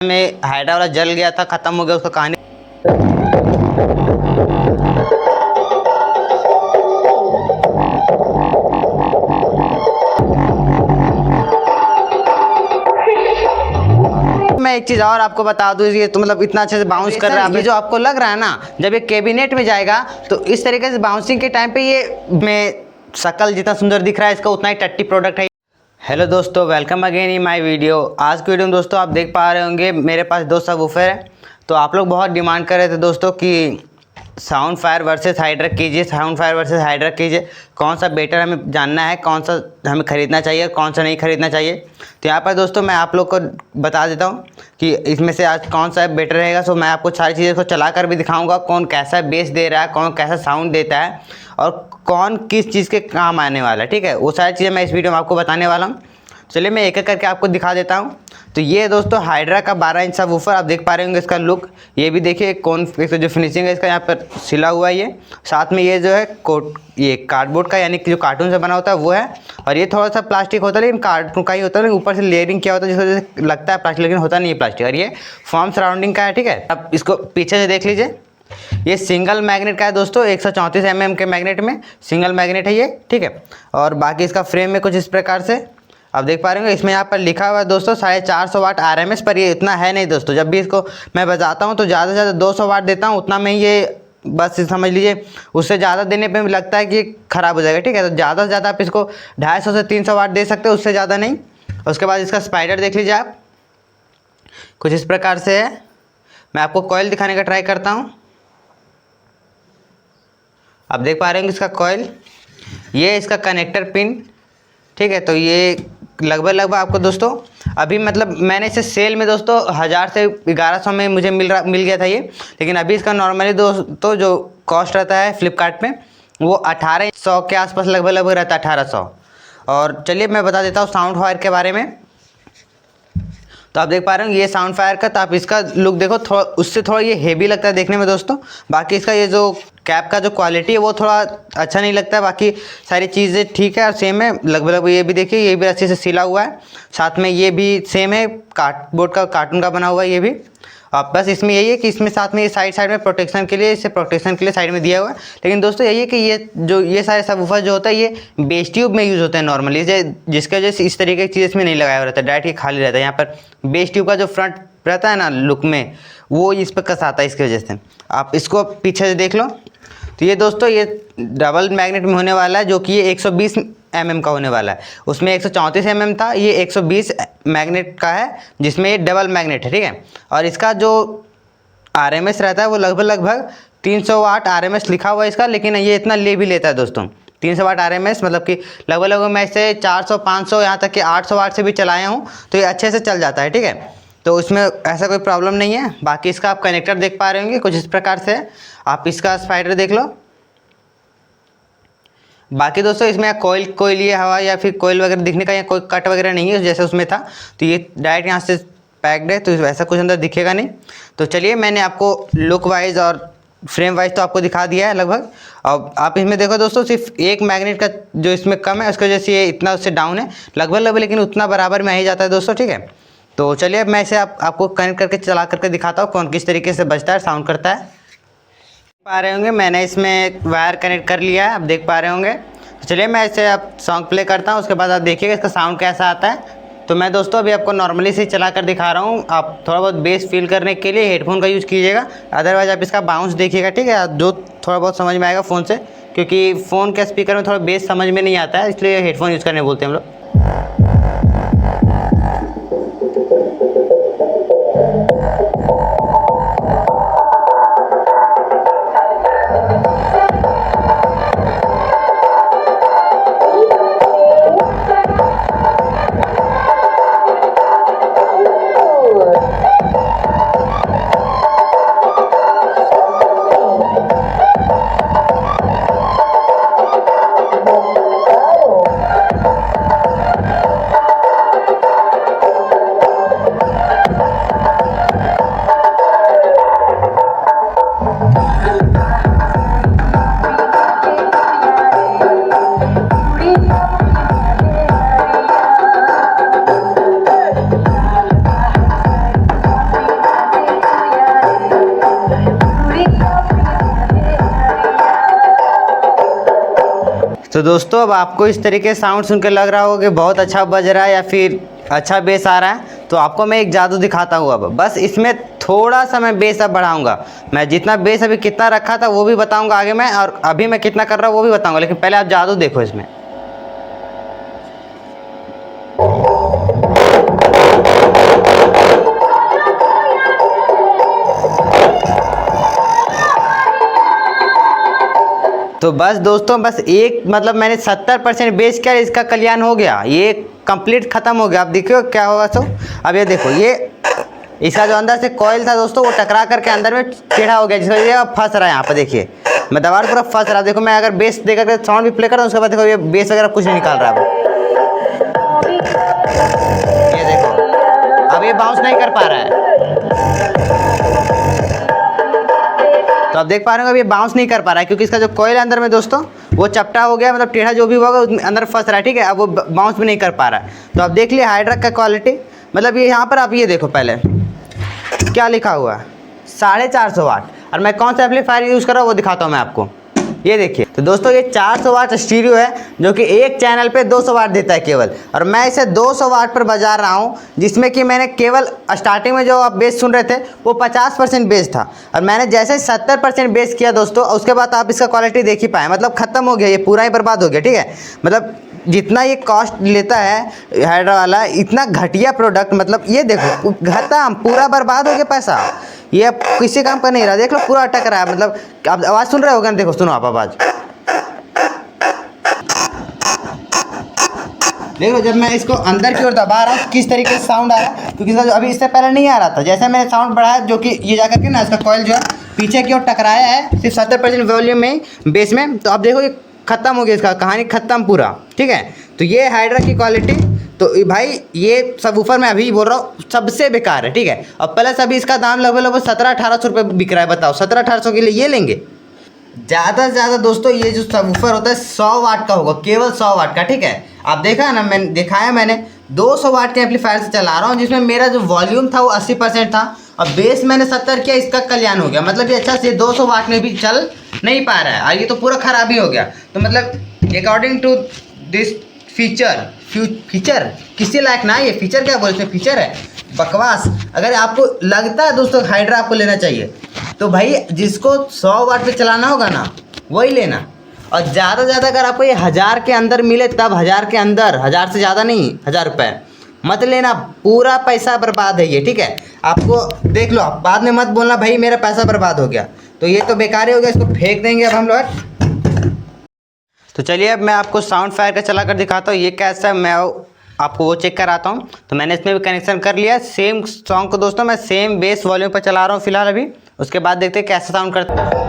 में हाइड्रा वाला जल गया था, ख़त्म हो गया उसका कहानी। मैं एक चीज़ और आपको बता दूँ, ये तो मतलब इतना अच्छे से बाउंस कर रहा है। ये जो आपको लग रहा है ना, जब ये कैबिनेट में जाएगा तो इस तरीके से बाउंसिंग के टाइम पे ये में शक्ल जितना सुंदर दिख रहा है, इसका उतना ही टट्टी प्रोडक्ट है। हेलो दोस्तों, welcome again in my video. आज की वीडियो में दोस्तों आप देख पा रहे होंगे मेरे पास दो सबवूफर है। तो आप लोग बहुत डिमांड कर रहे थे दोस्तों कि साउंड फायर वर्सेस हाइड्रा कीजिए, साउंड फायर वर्सेस हाइड्रा कीजिए, कौन सा बेटर हमें जानना है, कौन सा हमें ख़रीदना चाहिए, कौन सा नहीं ख़रीदना चाहिए। तो यहाँ पर दोस्तों मैं आप लोग को बता देता हूँ कि इसमें से आज कौन सा बेटर रहेगा। सो मैं आपको सारी चीज़ें को चला कर भी दिखाऊँगा, कौन कैसा बेस दे रहा है, कौन कैसा साउंड देता है और कौन किस चीज़ के काम आने वाला है। ठीक है, वो सारी चीज़ें मैं इस वीडियो में आपको बताने वाला हूँ। चलिए मैं एक एक करके आपको दिखा देता हूँ। तो ये दोस्तों हाइड्रा का 12 इंच सबवूफर आप देख पा रहे होंगे। इसका लुक ये भी देखिए, कौन एक तो जो फिनिशिंग है इसका यहाँ पर सिला हुआ है ये, साथ में ये जो है कोट ये कार्डबोर्ड का यानी कि जो कार्टून से बना होता है वो है, और ये थोड़ा सा प्लास्टिक होता है लेकिन कार्टून का ही होता है, लेकिन ऊपर से लेयरिंग किया होता है जिसकी वजह से लगता है प्लास्टिक लेकिन होता नहीं है प्लास्टिक। और ये फॉर्म सराउंडिंग का है। ठीक है, अब इसको पीछे से देख लीजिए, ये सिंगल मैग्नेट का है दोस्तों, 134 mm के मैग्नेट में सिंगल मैग्नेट है ये। ठीक है, और बाकी इसका फ्रेम में कुछ इस प्रकार से आप देख पा रहे होंगे। इसमें यहाँ पर लिखा हुआ है दोस्तों 450 वाट RMS, पर ये इतना है नहीं दोस्तों। जब भी इसको मैं बजाता हूँ तो ज़्यादा से ज़्यादा 200 वाट देता हूँ, उतना में ये बस समझ लीजिए। उससे ज़्यादा देने पे लगता है कि ख़राब हो जाएगा। ठीक है, तो ज़्यादा से ज़्यादा आप इसको 250 से 300 वाट दे सकते हो, उससे ज़्यादा नहीं। उसके बाद इसका स्पाइडर देख लीजिए आप, कुछ इस प्रकार से है। मैं आपको कॉइल दिखाने का ट्राई करता हूँ। आप देख पा रहे होंगे इसका कॉइल, ये इसका कनेक्टर पिन। ठीक है, तो ये लगभग आपको दोस्तों अभी मतलब मैंने इसे सेल में दोस्तों 1000 से 1100 में मुझे मिल गया था ये, लेकिन अभी इसका नॉर्मली दोस्तों जो कॉस्ट रहता है फ्लिपकार्ट पे वो 1800 के आसपास लगभग रहता है, 1800। और चलिए मैं बता देता हूँ साउंड फायर के बारे में। तो आप देख पा रहे हो ये साउंड फायर का, तो आप इसका लुक देखो, थोड़ा उससे थोड़ा ये हेवी लगता है देखने में दोस्तों। बाकी इसका ये जो कैप का जो क्वालिटी है वो थोड़ा अच्छा नहीं लगता है, बाकी सारी चीज़ें ठीक है और सेम है लगभग। ये भी देखिए, ये भी अच्छे से सिला हुआ है, साथ में ये भी सेम है, कार्डबोर्ड का कार्टून का बना हुआ है ये भी। अब बस इसमें यही है कि इसमें साथ में ये साइड में प्रोटेक्शन के लिए, इसे प्रोटेक्शन के लिए साइड में दिया हुआ है। लेकिन दोस्तों यही है कि ये सारे सबवूफर जो होता है ये बेस ट्यूब में यूज़ होते हैं नॉर्मली, जिसकी वजह से इस तरीके की चीज़ इसमें नहीं लगाया हुआ रहता है, डायरेक्ट ही खाली रहता है। यहाँ पर बेस ट्यूब का जो फ्रंट रहता है ना लुक में, वो इस पर कस आता है, इसकी वजह से। आप इसको पीछे से देख लो, तो ये दोस्तों ये डबल मैग्नेट में होने वाला है, जो कि ये 120 mm का होने वाला है। उसमें 134 mm था, ये 120 मैग्नेट का है जिसमें ये डबल मैग्नेट है। ठीक है, और इसका जो RMS रहता है वो लगभग 300 वाट RMS लिखा हुआ है इसका, लेकिन ये इतना ले भी लेता है दोस्तों। 300 वाट RMS मतलब कि लगभग मैं इसे 400 500 यहाँ तक कि 800 वाट से भी चलाया हूँ, तो ये अच्छे से चल जाता है। ठीक है, तो उसमें ऐसा कोई प्रॉब्लम नहीं है। बाकी इसका आप कनेक्टर देख पा रहे होंगे कुछ इस प्रकार से। आप इसका स्पाइडर देख लो। बाकी दोस्तों इसमें कोई ये हवा या फिर कोयल वगैरह दिखने का या कोई कट वगैरह नहीं है जैसे उसमें था। तो ये डायरेक्ट यहाँ से पैक्ड है, तो वैसा कुछ अंदर दिखेगा नहीं। तो चलिए मैंने आपको लुक वाइज और फ्रेम वाइज तो आपको दिखा दिया है लगभग। अब आप इसमें देखो दोस्तों, सिर्फ एक मैग्नेट का जो इसमें कम है उसकी वजह से ये इतना उससे डाउन है लगभग, लेकिन उतना बराबर में आ ही जाता है दोस्तों। ठीक है, तो चलिए अब मैं इसे आपको कनेक्ट करके चला करके दिखाता हूँ कौन किस तरीके से बजता है, साउंड करता है। पा रहे होंगे मैंने इसमें वायर कनेक्ट कर लिया है, आप देख पा रहे होंगे। तो चलिए मैं इसे आप सॉन्ग प्ले करता हूँ, उसके बाद आप देखिएगा इसका साउंड कैसा आता है। तो मैं दोस्तों अभी आपको नॉर्मली से चला कर दिखा रहा हूँ। आप थोड़ा बहुत बेस फील करने के लिए हेडफोन का यूज़ कीजिएगा, अदरवाइज़ आप इसका बाउंस देखिएगा। ठीक है, जो थोड़ा बहुत समझ में आएगा फ़ोन से, क्योंकि फ़ोन के स्पीकर में थोड़ा बेस समझ में नहीं आता है, इसलिए हेडफोन यूज़ करने बोलते हैं हम लोग। तो दोस्तों अब आपको इस तरीके से साउंड सुन के लग रहा होगा कि बहुत अच्छा बज रहा है या फिर अच्छा बेस आ रहा है। तो आपको मैं एक जादू दिखाता हूँ। अब बस इसमें थोड़ा सा मैं बेस अब बढ़ाऊंगा। मैं जितना बेस अभी कितना रखा था वो भी बताऊंगा आगे मैं, और अभी मैं कितना कर रहा हूँ वो भी बताऊंगा, लेकिन पहले आप जादू देखो इसमें। तो बस दोस्तों, बस एक मतलब मैंने 70% बेस किया, इसका कल्याण हो गया, ये कंप्लीट ख़त्म हो गया। अब देखियो क्या होगा। तो अब ये देखो, ये इसका जो अंदर से कॉइल था दोस्तों वो टकरा करके अंदर में टेढ़ा हो गया, जिसकी वजह से अब फंस रहा है। यहाँ पर देखिए मैं दबार पूरा फंस रहा है। देखो मैं अगर बेस देकर के साउंड भी प्ले करता हूँ उसके बाद देखो ये बेस वगैरह कुछ नहीं निकाल रहा है। ये देखो अब ये बाउंस नहीं कर पा रहा है। तो आप देख पा रहे हो अब ये बाउंस नहीं कर पा रहा है, क्योंकि इसका जो कॉइल है अंदर में दोस्तों वो चपटा हो गया, मतलब टेढ़ा जो भी होगा उसमें अंदर फंस रहा है। ठीक है, अब वो बाउंस भी नहीं कर पा रहा है। तो आप देख लिए हाइड्रा का क्वालिटी, मतलब ये यहाँ पर आप ये देखो पहले क्या लिखा हुआ है, 450 वाट। और मैं कौन सा एम्पलीफायर यूज़ कर रहा हूँ वो दिखाता हूँ मैं आपको। ये देखिए तो दोस्तों ये 400 वाट स्टीरियो है, जो कि एक चैनल पे 200 वाट देता है केवल, और मैं इसे 200 वाट पर बजा रहा हूँ, जिसमें कि मैंने केवल स्टार्टिंग में जो आप बेस सुन रहे थे वो 50% बेस था, और मैंने जैसे 70% बेस किया दोस्तों, उसके बाद आप इसका क्वालिटी देख ही पाए, मतलब ख़त्म हो गया, ये पूरा ही बर्बाद हो गया। ठीक है, मतलब जितना ये कॉस्ट लेता है हाइड्रा वाला, इतना घटिया प्रोडक्ट, मतलब ये देखो खत्म, पूरा बर्बाद हो गया पैसा, ये अब किसी काम का नहीं रहा। देख लो पूरा अटक रहा है, मतलब आप आवाज़ सुन रहे होगा ना, देखो सुनो आप आवाज़ देखो। जब मैं इसको अंदर की ओर दबा रहा हूँ किस तरीके से साउंड आ रहा है, क्योंकि इसका जो अभी इससे पहले नहीं आ रहा था, जैसे मैंने साउंड बढ़ाया, जो कि ये जाकर के ना इसका कॉइल जो है पीछे की ओर टकराया है सिर्फ 70% वॉल्यूम में बेस में। तो आप देखो ये खत्म हो गया, इसका कहानी खत्म पूरा। ठीक है, तो ये हाइड्रा की क्वालिटी, तो भाई ये सब ऊपर मैं अभी बोल रहा हूँ सबसे बेकार है। ठीक है, और प्लस अभी इसका दाम लगभग 1700-1800 रुपये बिक रहा है। बताओ 1700-1800 के लिए ये लेंगे? ज़्यादा से ज़्यादा दोस्तों ये जो सबवूफर होता है 100 वाट का होगा, केवल 100 वाट का। ठीक है, आप देखा ना, मैंने दिखाया, मैंने 200 वाट के एम्पलीफायर से चला रहा हूँ, जिसमें मेरा जो वॉल्यूम था वो 80% था, और बेस मैंने 70 किया, इसका कल्याण हो गया। मतलब ये अच्छा से 200 वाट में भी चल नहीं पा रहा है, और ये तो पूरा खराबी हो गया। तो मतलब अकॉर्डिंग टू दिस फीचर किसी लायक ना, ये फीचर क्या बोलते हैं, फीचर है बकवास। अगर आपको लगता है दोस्तों हाइड्रा आपको लेना चाहिए, तो भाई जिसको 100 वाट पे चलाना होगा ना वही लेना, और ज़्यादा से ज़्यादा अगर आपको ये 1000 के अंदर मिले तब, 1000 के अंदर, 1000 से ज़्यादा नहीं, 1000 रुपये मत लेना, पूरा पैसा बर्बाद है ये। ठीक है, आपको देख लो, आप बाद में मत बोलना भाई मेरा पैसा बर्बाद हो गया, तो ये तो बेकार ही हो गया, इसको फेंक देंगे अब हम लोग। तो चलिए अब मैं आपको साउंड फायर का चला कर दिखाता हूँ ये कैसा है, मैं आपको वो चेक कराता हूँ। तो मैंने इसमें भी कनेक्शन कर लिया सेम सॉन्ग को दोस्तों, मैं सेम बेस वॉल्यूम पर चला रहा हूँ फिलहाल अभी, उसके बाद देखते हैं कैसा साउंड करता है।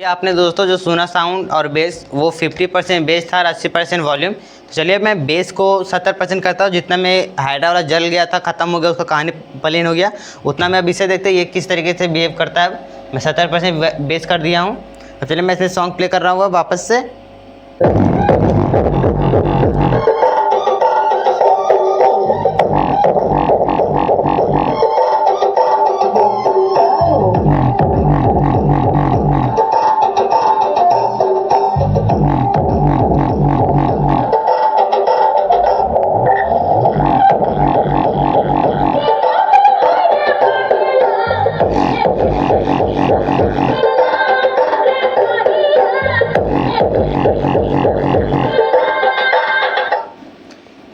आपने दोस्तों जो सुना साउंड और बेस, वो 50% बेस था और 80% वॉल्यूम। तो चलिए मैं बेस को 70% करता हूँ, जितना में हाइड्रा वाला जल गया था, ख़त्म हो गया, उसका कहानी प्लेन हो गया, उतना मैं अब इसे देखते ये किस तरीके से बिहेव करता है। मैं 70% बेस कर दिया हूँ। तो चलिए मैं इसे सॉन्ग प्ले कर रहा हूँ वापस से।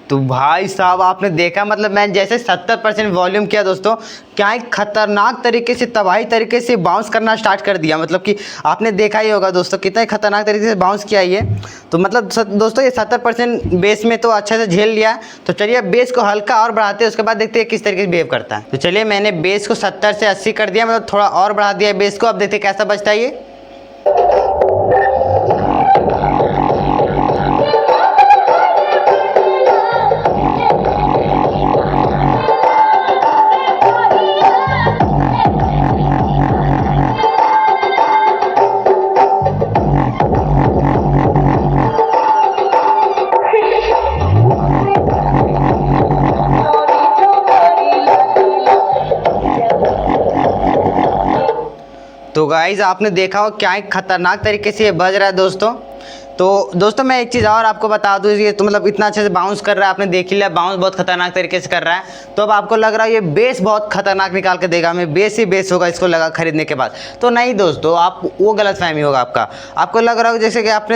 तो भाई साहब आपने देखा, मतलब मैं जैसे 70% वॉल्यूम किया दोस्तों, क्या ही खतरनाक तरीके से, तबाही तरीके से बाउंस करना स्टार्ट कर दिया। मतलब कि आपने देखा ही होगा दोस्तों कितना ही खतरनाक तरीके से बाउंस किया ये। तो मतलब दोस्तों ये 70% बेस में तो अच्छे से झेल लिया। तो चलिए बेस को हल्का और बढ़ाते हैं, उसके बाद देखते हैं किस तरीके से बिहेव करता है। तो चलिए मैंने बेस को 70 से 80 कर दिया, मतलब थोड़ा और बढ़ा दिया बेस को। अब देखते हैं कैसा बजता है ये। तो गाइज आपने देखा हो क्या एक खतरनाक तरीके से ये बज रहा है दोस्तों। तो दोस्तों मैं एक चीज़ और आपको बता दूँ, ये तो मतलब इतना अच्छे से बाउंस कर रहा है, आपने देख ही लिया बाउंस बहुत खतरनाक तरीके से कर रहा है। तो अब आपको लग रहा है ये बेस बहुत खतरनाक निकाल के देगा, हमें बेस ही बेस होगा इसको लगा खरीदने के बाद। तो नहीं दोस्तों, आप वो गलत फहमी होगा आपको लग रहा होगा जैसे कि आप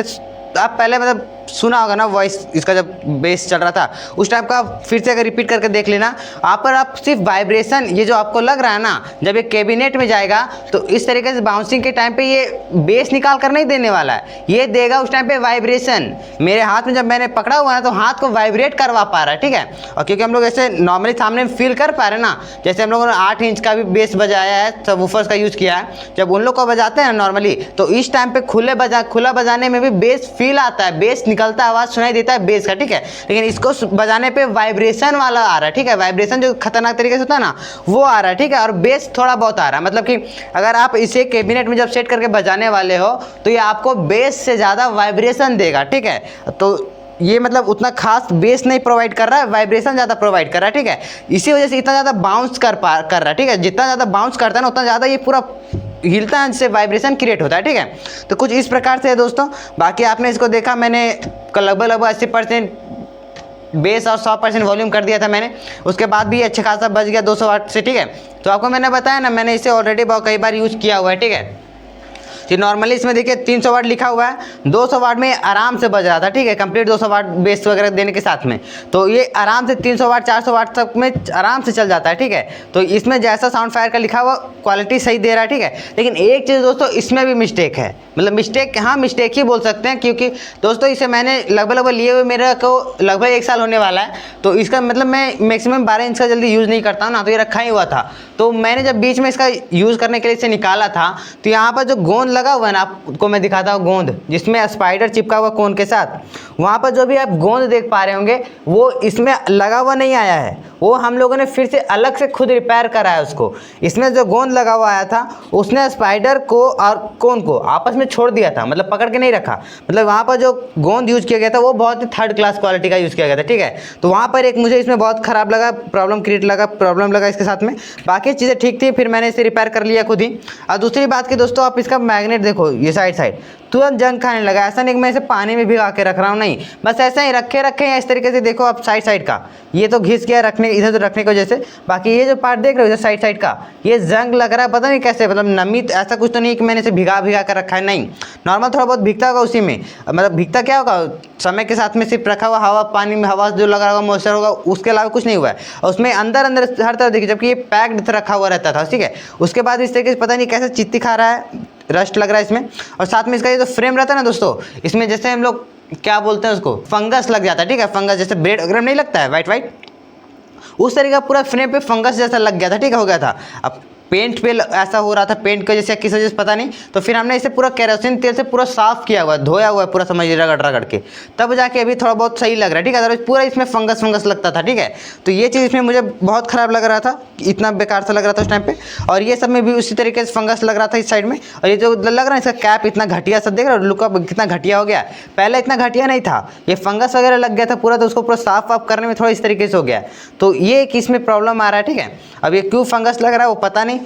पहले मतलब सुना होगा ना वॉइस इसका, जब बेस चल रहा था उस टाइप का फिर से अगर रिपीट करके देख लेना, आप पर आप सिर्फ वाइब्रेशन, ये जो आपको लग रहा है ना, जब ये कैबिनेट में जाएगा तो इस तरीके से बाउंसिंग के टाइम पे ये बेस निकाल कर नहीं देने वाला है, ये देगा उस टाइम पे वाइब्रेशन। मेरे हाथ में जब मैंने पकड़ा हुआ है तो हाथ को वाइब्रेट करवा पा रहा है, ठीक है। और क्योंकि हम लोग ऐसे नॉर्मली सामने फील कर पा रहे हैं ना, जैसे हम लोगों ने 8 इंच का भी बेस बजाया है, सबवूफर्स का यूज़ किया है, जब उन लोग को बजाते हैं नॉर्मली तो इस टाइम पे खुला बजाने में भी बेस फील आता है, बेस निकलता है, आवाज़ सुनाई देता है बेस का, ठीक है। लेकिन इसको बजाने पे वाइब्रेशन वाला आ रहा है, ठीक है, वाइब्रेशन जो खतरनाक तरीके से होता है ना वो आ रहा है, ठीक है। और बेस थोड़ा बहुत आ रहा है, मतलब कि अगर आप इसे कैबिनेट में जब सेट करके बजाने वाले हो तो ये आपको बेस से ज़्यादा वाइब्रेशन देगा, ठीक है। तो ये मतलब उतना खास बेस नहीं प्रोवाइड कर रहा है, वाइब्रेशन ज़्यादा प्रोवाइड कर रहा है, ठीक है। इसी वजह से इतना ज़्यादा बाउंस कर रहा है, ठीक है। जितना ज़्यादा बाउंस करता है ना उतना ज़्यादा ये पूरा हिलता है, जिससे वाइब्रेशन क्रिएट होता है, ठीक है। तो कुछ इस प्रकार से है दोस्तों। बाकी आपने इसको देखा, मैंने लगभग 80% बेस और 100% वॉल्यूम कर दिया था मैंने, उसके बाद भी अच्छे खासा बज गया 200 वाट से, ठीक है। तो आपको मैंने बताया ना, मैंने इसे ऑलरेडी बहुत कई बार यूज़ किया हुआ है, ठीक है। तो नॉर्मली इसमें देखिए 300 वाट लिखा हुआ है, 200 वाट में आराम से बज रहा था, ठीक है, कंप्लीट 200 वाट बेस वगैरह देने के साथ में। तो ये आराम से 300 वाट 400 वाट तक में आराम से चल जाता है, ठीक है। तो इसमें जैसा साउंड फायर का लिखा हुआ क्वालिटी सही दे रहा है, ठीक है। लेकिन एक चीज़ दोस्तों इसमें भी मिस्टेक है, मतलब मिस्टेक, हाँ मिस्टेक ही बोल सकते हैं, क्योंकि दोस्तों इसे मैंने लगभग लिए हुए मेरे को लगभग 1 साल होने वाला है। तो इसका मतलब मैं मैक्सिमम 12 इंच का जल्दी यूज़ नहीं करता हूँ ना, तो ये रखा ही हुआ था। तो मैंने जब बीच में इसका यूज़ करने के लिए इसे निकाला था तो यहाँ पर जो गोंद लगा हुआ है ना, आपको मैं दिखाता हूँ गोंद, जिसमें स्पाइडर चिपका हुआ कोन के साथ, वहाँ पर जो भी आप गोंद देख पा रहे होंगे वो इसमें लगा हुआ नहीं आया है, वो हम लोगों ने फिर से अलग से खुद रिपेयर करा है उसको। इसमें जो गोंद लगा हुआ आया था उसने स्पाइडर को और कोन को आपस में छोड़ दिया था, मतलब पकड़ के नहीं रखा। मतलब वहाँ पर जो गोंद यूज़ किया गया था वो बहुत ही 3rd क्लास क्वालिटी का यूज़ किया गया था, ठीक है। तो वहाँ पर एक मुझे इसमें बहुत ख़राब लगा, प्रॉब्लम लगा इसके साथ में। बाकी चीज़ें ठीक थी, फिर मैंने इसे रिपेयर कर लिया खुद ही। और दूसरी बात की दोस्तों, आप इसका मैग्नेट देखो, ये साइड तुरंत जंग खाने लगा। ऐसा नहीं कि मैं इसे पानी में भिगा के रख रहा हूँ, नहीं, बस ऐसे ही रखे हैं इस तरीके से। देखो आप साइड का ये तो घिस गया रखने, इधर तो रखने की वजह से। बाकी ये जो पार्ट देख रहे हो इधर साइड का, ये जंग लग रहा है, पता नहीं कैसे, मतलब नमी ऐसा कुछ तो नहीं कि मैंने इसे भिगा कर रखा है, नहीं, नॉर्मल थोड़ा बहुत भीगता होगा उसी में। मतलब भीगता क्या होगा, समय के साथ में सिर्फ रखा हुआ हवा, पानी में हवा जो लगा होगा, मॉइस्चर होगा, उसके अलावा कुछ नहीं हुआ है। और उसमें अंदर हर तरह देखिए, जबकि ये पैक्ड रखा हुआ रहता था, ठीक है। उसके बाद इस तरीके से पता नहीं कैसे चित्ती खा रहा है, रस्ट लग रहा है इसमें। और साथ में इसका ये जो फ्रेम रहता है ना दोस्तों, इसमें जैसे हम लोग क्या बोलते हैं उसको, फंगस लग जाता है, ठीक है। फंगस जैसे ब्रेड वगैरह नहीं लगता है वाइट, उस तरीके का पूरा फ्रेम पे फंगस जैसा लग गया था, ठीक है, हो गया था। अब पेंट पे ऐसा हो रहा था, पेंट की वजह से किस वजह से पता नहीं। तो फिर हमने इसे पूरा केरोसिन तेल से पूरा साफ किया हुआ है, धोया हुआ है पूरा, समझिए रगड़ के, तब जाके अभी थोड़ा बहुत सही लग रहा है, ठीक है। अदरवाइज पूरा इसमें फंगस लगता था, ठीक है। तो ये चीज़ इसमें मुझे बहुत ख़राब लग रहा था, इतना बेकार सा लग रहा था उस टाइम पे। और ये सब में भी उसी तरीके से फंगस लग रहा था इस साइड में। और ये जो लग रहा है इसका कैप इतना घटिया सा, देख रहे हो लुकअप कितना घटिया हो गया, पहले इतना घटिया नहीं था, ये फंगस वगैरह लग गया था पूरा, तो उसको पूरा साफ करने में थोड़ा इस तरीके से हो गया। तो ये एक इसमें प्रॉब्लम आ रहा है, ठीक है। अब ये क्यों फंगस लग रहा है वो पता नहीं।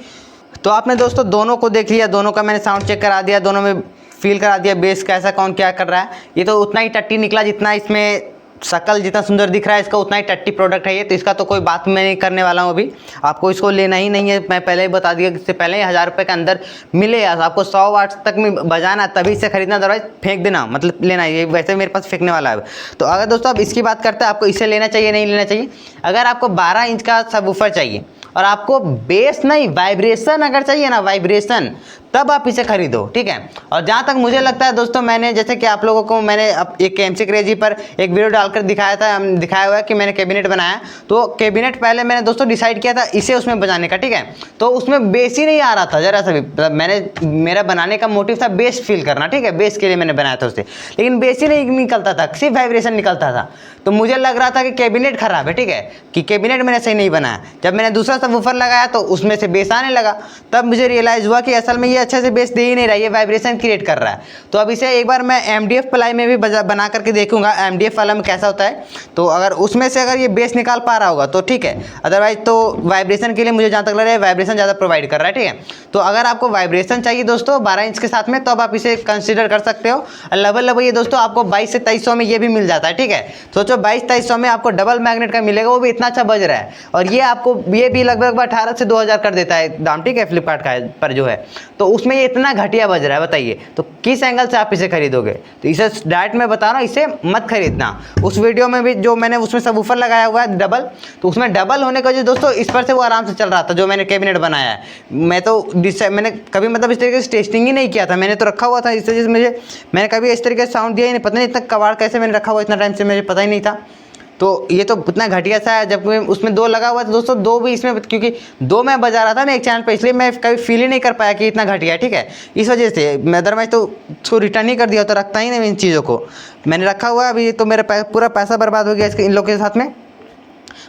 तो आपने दोस्तों दोनों को देख लिया, दोनों का मैंने साउंड चेक करा दिया, दोनों में फील करा दिया बेस कैसा कौन क्या कर रहा है। ये तो उतना ही टट्टी निकला, जितना इसमें शकल जितना सुंदर दिख रहा है इसका उतना ही टट्टी प्रोडक्ट है ये। तो इसका तो कोई बात मैं नहीं करने वाला हूँ, अभी आपको इसको लेना ही नहीं है। मैं पहले ही बता दिया, इससे पहले ही 1000 रुपये के अंदर मिले, आपको 100 वाट तक में बजाना तभी इसे खरीदना, अदरवाइज फेंक देना, मतलब लेना, ये वैसे मेरे पास फेंकने वाला है। तो अगर दोस्तों आप इसकी बात करते हैं, आपको इसे लेना चाहिए नहीं लेना चाहिए। अगर आपको 12 इंच का सबवूफर चाहिए और आपको बेस नहीं वाइब्रेशन अगर चाहिए ना, वाइब्रेशन, तब आप इसे खरीदो, ठीक है। और जहाँ तक मुझे लगता है दोस्तों, मैंने जैसे कि आप लोगों को मैंने अब एक KMC क्रेजी पर एक वीडियो डालकर दिखाया हुआ है कि मैंने कैबिनेट बनाया। तो कैबिनेट पहले मैंने दोस्तों डिसाइड किया था इसे उसमें बजाने का, ठीक है। तो उसमें बेस ही नहीं आ रहा था जरा सा भी, मेरा बनाने का मोटिव था बेस फील करना, ठीक है, बेस के लिए मैंने बनाया था उसे, लेकिन बेस ही नहीं निकलता था, सिर्फ वाइब्रेशन निकलता था। तो मुझे लग रहा था कि कैबिनेट खराब है, ठीक है, कि कैबिनेट मैंने सही नहीं बनाया। जब मैंने दूसरा सबवूफर लगाया तो उसमें से बेस आने लगा, तब मुझे रियलाइज़ हुआ कि असल में ये अच्छे से बेस दे ही नहीं रहा है, ये वाइब्रेशन क्रिएट कर रहा है। तो अब इसे एक बार मैं MDF प्लाई में भी बना करके देखूंगा MDF वाला में कैसा होता है। तो अगर उसमें से अगर ये बेस निकाल पा रहा होगा तो ठीक है, अदरवाइज तो वाइब्रेशन के लिए मुझे जहाँ तक लग रहा है वाइब्रेशन ज़्यादा प्रोवाइड कर रहा है, ठीक है। तो अगर आपको वाइब्रेशन चाहिए दोस्तों 12 इंच के साथ में, तो अब आप इसे कंसिडर कर सकते हो। लगभग ये दोस्तों आपको 22 से 2300 में ये भी मिल जाता है, ठीक है। सोचो 22-2300 में आपको डबल मैग्नेट का मिलेगा, वो भी इतना अच्छा बज रहा है। और ये आपको ये भी लगभग 18 से 2000 कर देता है दाम, ठीक है, फ्लिपकार्ट का पर जो है। तो उसमें ये इतना घटिया बज रहा है, बताइए तो किस एंगल से आप इसे खरीदोगे। तो इसे डायरेक्ट में बता रहा हूँ, इसे मत खरीदना। उस वीडियो में भी जो मैंने उसमें सबवूफर लगाया हुआ है डबल, तो उसमें डबल होने की वजह दोस्तों इस पर से वो आराम से चल रहा था जो मैंने कैबिनेट बनाया है। मैंने कभी मतलब इस तरीके से टेस्टिंग ही नहीं किया था, मैंने तो रखा हुआ था इस तरीके से, मैंने कभी इस तरीके से साउंड दिया ही नहीं। पता नहीं इतना कबाड़ कैसे मैंने रखा हुआ इतना टाइम से, मुझे पता ही नहीं था। तो ये तो इतना घटिया सा है, जब उसमें 2 लगा हुआ था दोस्तों, 2 भी इसमें, क्योंकि 2 मैं बजा रहा था ना एक चैनल पे, इसलिए मैं कभी फील ही नहीं कर पाया कि इतना घटिया है, ठीक है। इस वजह से मैं अदरवाइज तो उसको रिटर्न ही कर दिया, तो रखता ही नहीं इन चीज़ों को, मैंने रखा हुआ है। अभी तो मेरा पूरा पैसा बर्बाद हो गया इसके इन लोग के साथ में।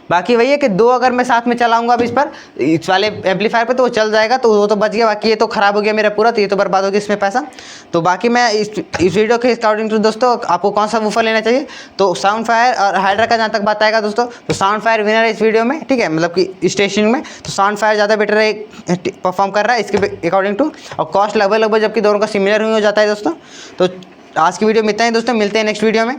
बाकी वही है कि 2 अगर मैं साथ में चलाऊंगा अब इस वाले एम्पलीफायर पे तो वो चल जाएगा, तो वो तो बच गया। बाकी ये तो ख़राब हो गया मेरा पूरा, तो ये तो बर्बाद हो गया इसमें पैसा। तो बाकी मैं इस वीडियो के अकॉर्डिंग टू दोस्तों आपको कौन सा वूफर लेना चाहिए, तो साउंड फायर और हाइड्रा का जहाँ तक बात आएगा दोस्तों, तो साउंड फायर विनर है इस वीडियो में, ठीक है। मतलब कि स्टेशन में तो साउंड फायर ज़्यादा बेटर है, परफॉर्म कर रहा है इसके अकॉर्डिंग टू, और कॉस्ट लगभग जबकि दोनों का सिमिलर ही हो जाता है दोस्तों। तो आज की वीडियो में इतना ही दोस्तों, मिलते हैं नेक्स्ट वीडियो में।